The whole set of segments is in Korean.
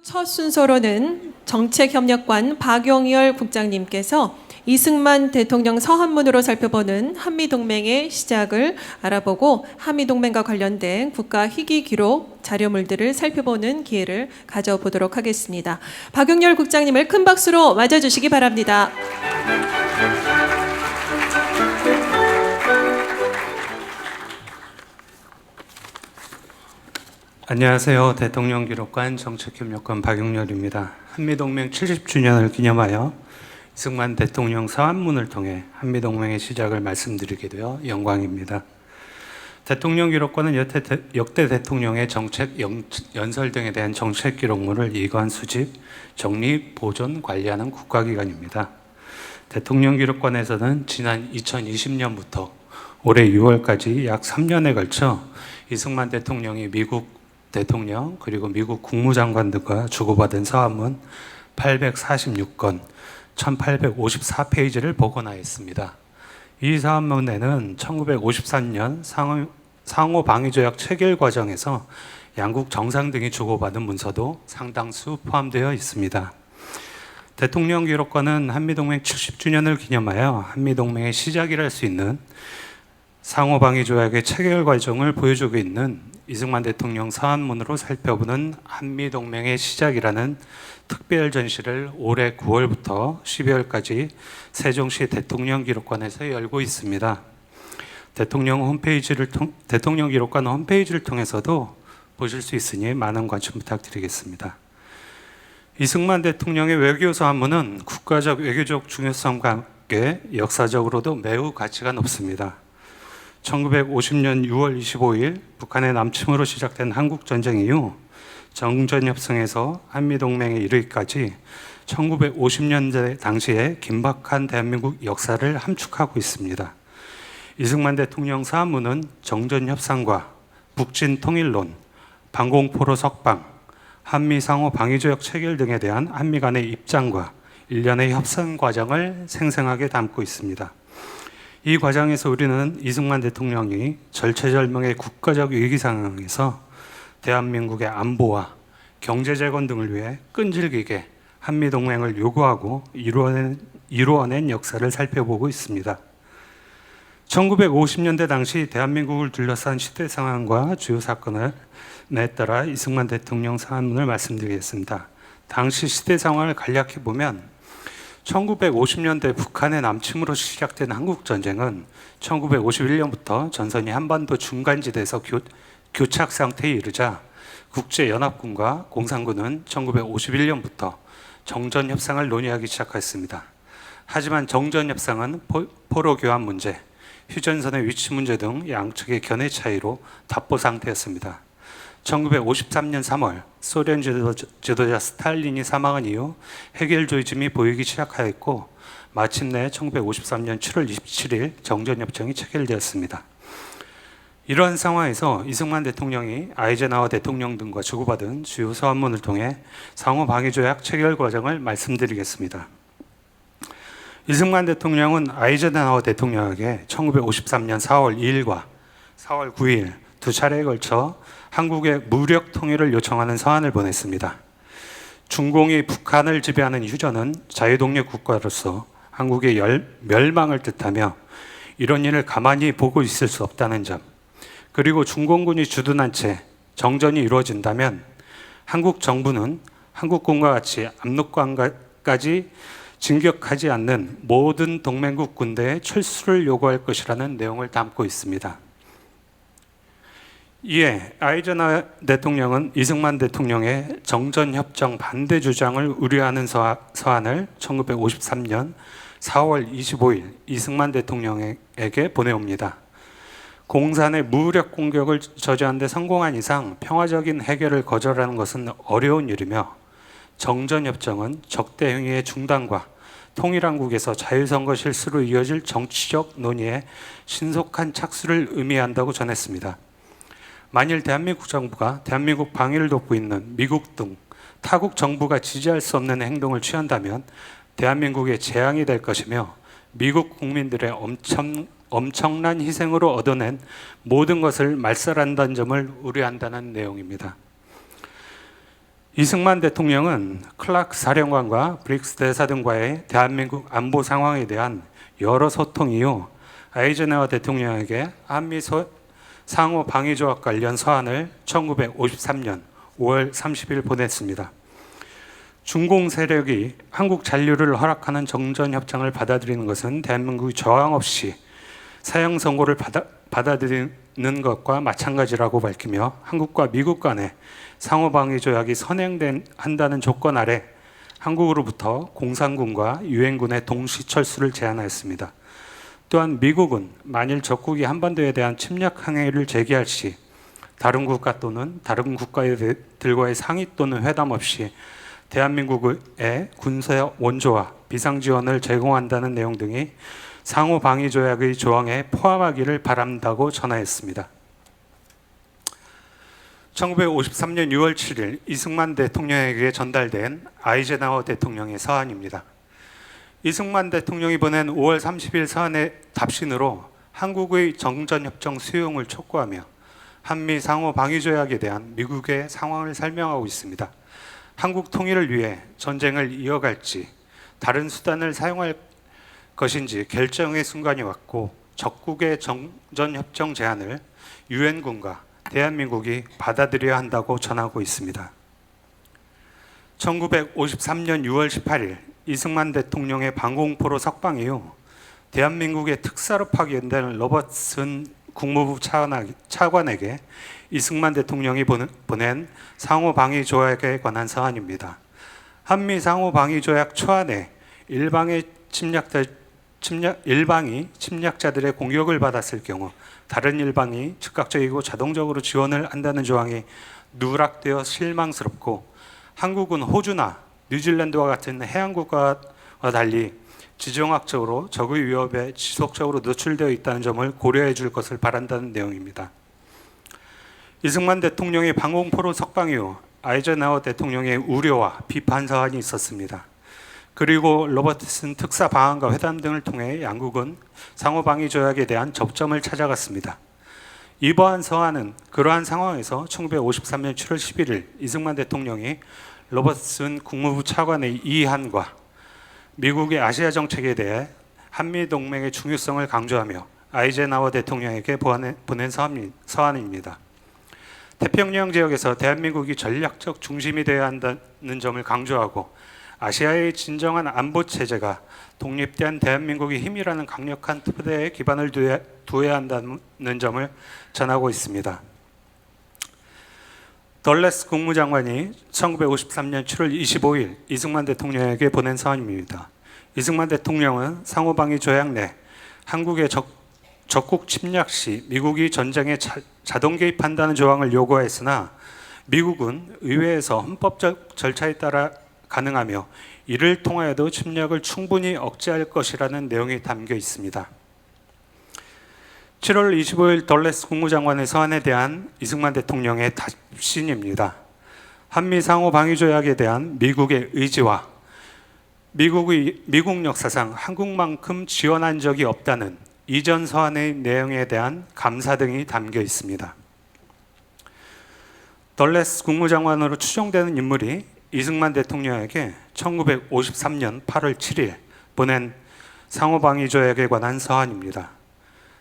첫 순서로는 정책협력관 박용열 국장님께서 이승만 대통령 서한문으로 살펴보는 한미동맹의 시작을 알아보고 한미동맹과 관련된 국가 희귀 기록 자료물들을 살펴보는 기회를 가져보도록 하겠습니다. 박용열 국장님을 큰 박수로 맞아주시기 바랍니다. 안녕하세요. 대통령기록관 정책협력관 박용열입니다. 한미동맹 70주년을 기념하여 이승만 대통령 서한문을 통해 한미동맹의 시작을 말씀드리게 되어 영광입니다. 대통령기록관은 역대 대통령의 정책 연설 등에 대한 정책 기록물을 이관 수집, 정리, 보존, 관리하는 국가기관입니다. 대통령기록관에서는 지난 2020년부터 올해 6월까지 약 3년에 걸쳐 이승만 대통령이 미국 대통령 그리고 미국 국무장관 등과 주고받은 서한문 846건, 1854페이지를 복원하였습니다. 이 서한문에는 1953년 상호 방위조약 체결 과정에서 양국 정상 등이 주고받은 문서도 상당수 포함되어 있습니다. 대통령기록관은 한미동맹 70주년을 기념하여 한미동맹의 시작이랄 수 있는 상호 방위조약의 체결 과정을 보여주고 있는 이승만 대통령 서한문으로 살펴보는 한미동맹의 시작이라는 특별 전시를 올해 9월부터 12월까지 세종시 대통령기록관에서 열고 있습니다. 대통령기록관 홈페이지를 통해서도 보실 수 있으니 많은 관심 부탁드리겠습니다. 이승만 대통령의 외교 서한문은 국가적 외교적 중요성과 함께 역사적으로도 매우 가치가 높습니다. 1950년 6월 25일 북한의 남침으로 시작된 한국전쟁 이후 정전협상에서 한미동맹에 이르기까지 1950년대 당시에 긴박한 대한민국 역사를 함축하고 있습니다. 이승만 대통령 서한문은 정전협상과 북진통일론, 방공포로 석방, 한미상호 방위조약 체결 등에 대한 한미 간의 입장과 일련의 협상 과정을 생생하게 담고 있습니다. 이 과정에서 우리는 이승만 대통령이 절체절명의 국가적 위기 상황에서 대한민국의 안보와 경제 재건 등을 위해 끈질기게 한미동맹을 요구하고 이루어낸 역사를 살펴보고 있습니다. 1950년대 당시 대한민국을 둘러싼 시대 상황과 주요 사건에 따라 이승만 대통령 서한문을 말씀드리겠습니다. 당시 시대 상황을 간략히 보면 1950년대 북한의 남침으로 시작된 한국전쟁은 1951년부터 전선이 한반도 중간지대에서 교착 상태에 이르자 국제연합군과 공산군은 1951년부터 정전협상을 논의하기 시작했습니다. 하지만 정전협상은 포로 교환 문제, 휴전선의 위치 문제 등 양측의 견해 차이로 답보 상태였습니다. 1953년 3월 소련 지도자 스탈린이 사망한 이후 해결 조짐이 보이기 시작하였고 마침내 1953년 7월 27일 정전협정이 체결되었습니다. 이러한 상황에서 이승만 대통령이 아이젠하워 대통령 등과 주고받은 주요 서한문을 통해 상호 방위조약 체결 과정을 말씀드리겠습니다. 이승만 대통령은 아이젠하워 대통령에게 1953년 4월 2일과 4월 9일 두 차례에 걸쳐 한국의 무력 통일을 요청하는 서한을 보냈습니다. 중공이 북한을 지배하는 휴전은 자유독립 국가로서 한국의 멸망을 뜻하며 이런 일을 가만히 보고 있을 수 없다는 점, 그리고 중공군이 주둔한 채 정전이 이루어진다면 한국 정부는 한국군과 같이 압록강까지 진격하지 않는 모든 동맹국 군대의 철수를 요구할 것이라는 내용을 담고 있습니다. 이에 아이젠하워 대통령은 이승만 대통령의 정전협정 반대 주장을 우려하는 서한을 1953년 4월 25일 이승만 대통령에게 보내옵니다. 공산의 무력 공격을 저지하는 데 성공한 이상 평화적인 해결을 거절하는 것은 어려운 일이며 정전협정은 적대 행위의 중단과 통일한국에서 자유선거 실수로 이어질 정치적 논의에 신속한 착수를 의미한다고 전했습니다. 만일 대한민국 정부가 대한민국 방위를 돕고 있는 미국 등 타국 정부가 지지할 수 없는 행동을 취한다면 대한민국의 재앙이 될 것이며 미국 국민들의 엄청난 희생으로 얻어낸 모든 것을 말살한다는 점을 우려한다는 내용입니다. 이승만 대통령은 클라크 사령관과 브릭스 대사 등과의 대한민국 안보 상황에 대한 여러 소통 이후 아이젠하워 대통령에게 한미 상호 방위 조약 관련 서한을 1953년 5월 30일 보냈습니다. 중공 세력이 한국 잔류를 허락하는 정전 협정을 받아들이는 것은 대한민국이 저항 없이 사형 선고를 받아들이는 것과 마찬가지라고 밝히며 한국과 미국 간의 상호 방위 조약이 선행한다는 조건 아래 한국으로부터 공산군과 유엔군의 동시 철수를 제안하였습니다. 또한 미국은 만일 적국이 한반도에 대한 침략 항의를 제기할 시 다른 국가 또는 다른 국가들과의 상의 또는 회담 없이 대한민국의 군사 원조와 비상 지원을 제공한다는 내용 등이 상호 방위 조약의 조항에 포함하기를 바란다고 전하였습니다. 1953년 6월 7일 이승만 대통령에게 전달된 아이젠하워 대통령의 서한입니다. 이승만 대통령이 보낸 5월 30일 서한의 답신으로 한국의 정전협정 수용을 촉구하며 한미 상호 방위 조약에 대한 미국의 상황을 설명하고 있습니다. 한국 통일을 위해 전쟁을 이어갈지 다른 수단을 사용할 것인지 결정의 순간이 왔고 적국의 정전협정 제안을 유엔군과 대한민국이 받아들여야 한다고 전하고 있습니다. 1953년 6월 18일 이승만 대통령의 방공포로 석방 이후 대한민국의 특사로 파견된 로버트슨 국무부 차관에게 이승만 대통령이 보낸 상호 방위 조약에 관한 서한입니다. 한미 상호 방위 조약 초안에 일방이 침략자들의 공격을 받았을 경우 다른 일방이 즉각적이고 자동적으로 지원을 한다는 조항이 누락되어 실망스럽고 한국은 호주나 뉴질랜드와 같은 해양국가와 달리 지정학적으로 적의 위협에 지속적으로 노출되어 있다는 점을 고려해 줄 것을 바란다는 내용입니다. 이승만 대통령의 방공포로 석방 이후 아이젠하워 대통령의 우려와 비판 사안이 있었습니다. 그리고 로버트슨 특사 방한과 회담 등을 통해 양국은 상호방위 조약에 대한 접점을 찾아갔습니다. 이번 서한은 그러한 상황에서 1953년 7월 11일 이승만 대통령이 로버트슨 국무부 차관의 이한과 미국의 아시아 정책에 대해 한미 동맹의 중요성을 강조하며 아이젠하워 대통령에게 보낸 서한입니다. 태평양 지역에서 대한민국이 전략적 중심이 되어야 한다는 점을 강조하고 아시아의 진정한 안보 체제가 독립된 대한민국의 힘이라는 강력한 토대에 기반을 두어야 한다는 점을 전하고 있습니다. 덜레스 국무장관이 1953년 7월 25일 이승만 대통령에게 보낸 서한입니다. 이승만 대통령은 상호방위 조약 내 한국의 적국 침략 시 미국이 전쟁에 자동 개입한다는 조항을 요구했으나 미국은 의회에서 헌법적 절차에 따라 가능하며 이를 통하여도 침략을 충분히 억제할 것이라는 내용이 담겨 있습니다. 7월 25일 덜레스 국무장관의 서한에 대한 이승만 대통령의 답신입니다. 한미 상호 방위 조약에 대한 미국의 의지와 미국 역사상 한국만큼 지원한 적이 없다는 이전 서한의 내용에 대한 감사 등이 담겨 있습니다. 덜레스 국무장관으로 추정되는 인물이 이승만 대통령에게 1953년 8월 7일 보낸 상호방위 조약에 관한 서한입니다.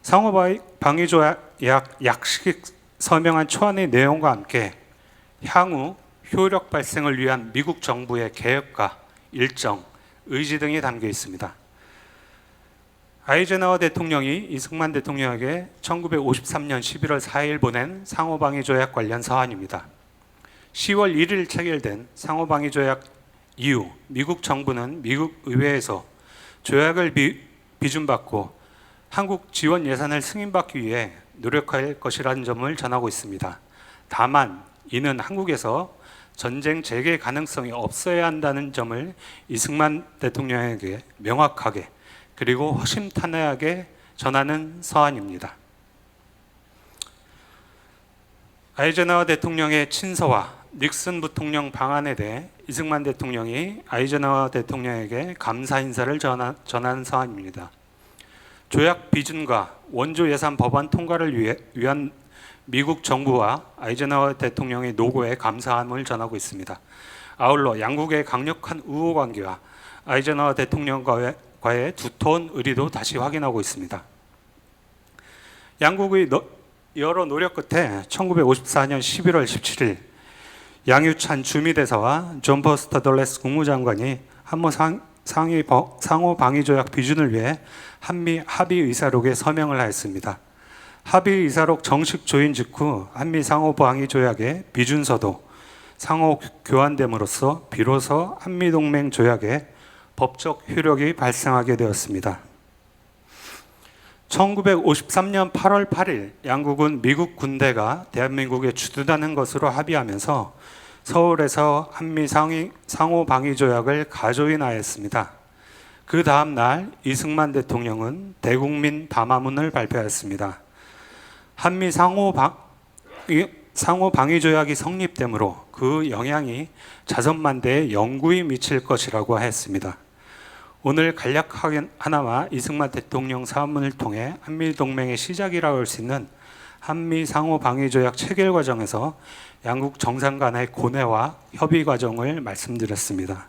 상호방위 조약 약식 서명한 초안의 내용과 함께 향후 효력 발생을 위한 미국 정부의 계획과 일정, 의지 등이 담겨 있습니다. 아이젠하워 대통령이 이승만 대통령에게 1953년 11월 4일 보낸 상호방위 조약 관련 서한입니다. 10월 1일 체결된 상호방위 조약 이후 미국 정부는 미국 의회에서 조약을 비준받고 한국 지원 예산을 승인받기 위해 노력할 것이라는 점을 전하고 있습니다. 다만 이는 한국에서 전쟁 재개 가능성이 없어야 한다는 점을 이승만 대통령에게 명확하게 그리고 허심탄회하게 전하는 서한입니다. 아이젠하워 대통령의 친서와 닉슨 부통령 방한에 대해 이승만 대통령이 아이젠하워 대통령에게 감사 인사를 전한 서한입니다. 조약 비준과 원조 예산 법안 통과를 위한 미국 정부와 아이젠하워 대통령의 노고에 감사함을 전하고 있습니다. 아울러 양국의 강력한 우호 관계와 아이젠하워 대통령과의 두터운 의리도 다시 확인하고 있습니다. 양국의 여러 노력 끝에 1954년 11월 17일 양유찬 주미대사와 존 버스터 덜레스 국무장관이 한미 상호 방위 조약 비준을 위해 한미 합의 의사록에 서명을 하였습니다. 합의 의사록 정식 조인 직후 한미 상호 방위 조약의 비준서도 상호 교환됨으로써 비로소 한미 동맹 조약의 법적 효력이 발생하게 되었습니다. 1953년 8월 8일 양국은 미국 군대가 대한민국에 주둔하는 것으로 합의하면서 서울에서 한미 상호 방위 조약을 가조인하였습니다. 그 다음 날 이승만 대통령은 대국민 담화문을 발표하였습니다. 한미 상호 방위 조약이 성립되므로 그 영향이 자선만대에 영구히 미칠 것이라고 하였습니다. 오늘 간략하나마 이승만 대통령 사문을 통해 한미 동맹의 시작이라고 할 수 있는 한미 상호 방위 조약 체결 과정에서 양국 정상 간의 고뇌와 협의 과정을 말씀드렸습니다.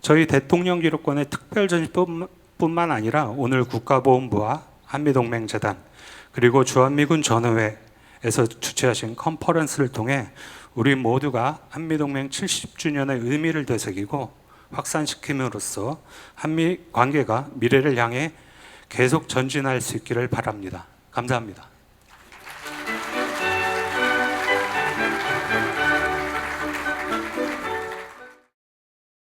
저희 대통령 기록관의 특별 전시뿐만 아니라 오늘 국가보훈부와 한미동맹재단 그리고 주한미군 전의회에서 주최하신 컨퍼런스를 통해 우리 모두가 한미동맹 70주년의 의미를 되새기고 확산시킴으로써 한미 관계가 미래를 향해 계속 전진할 수 있기를 바랍니다. 감사합니다.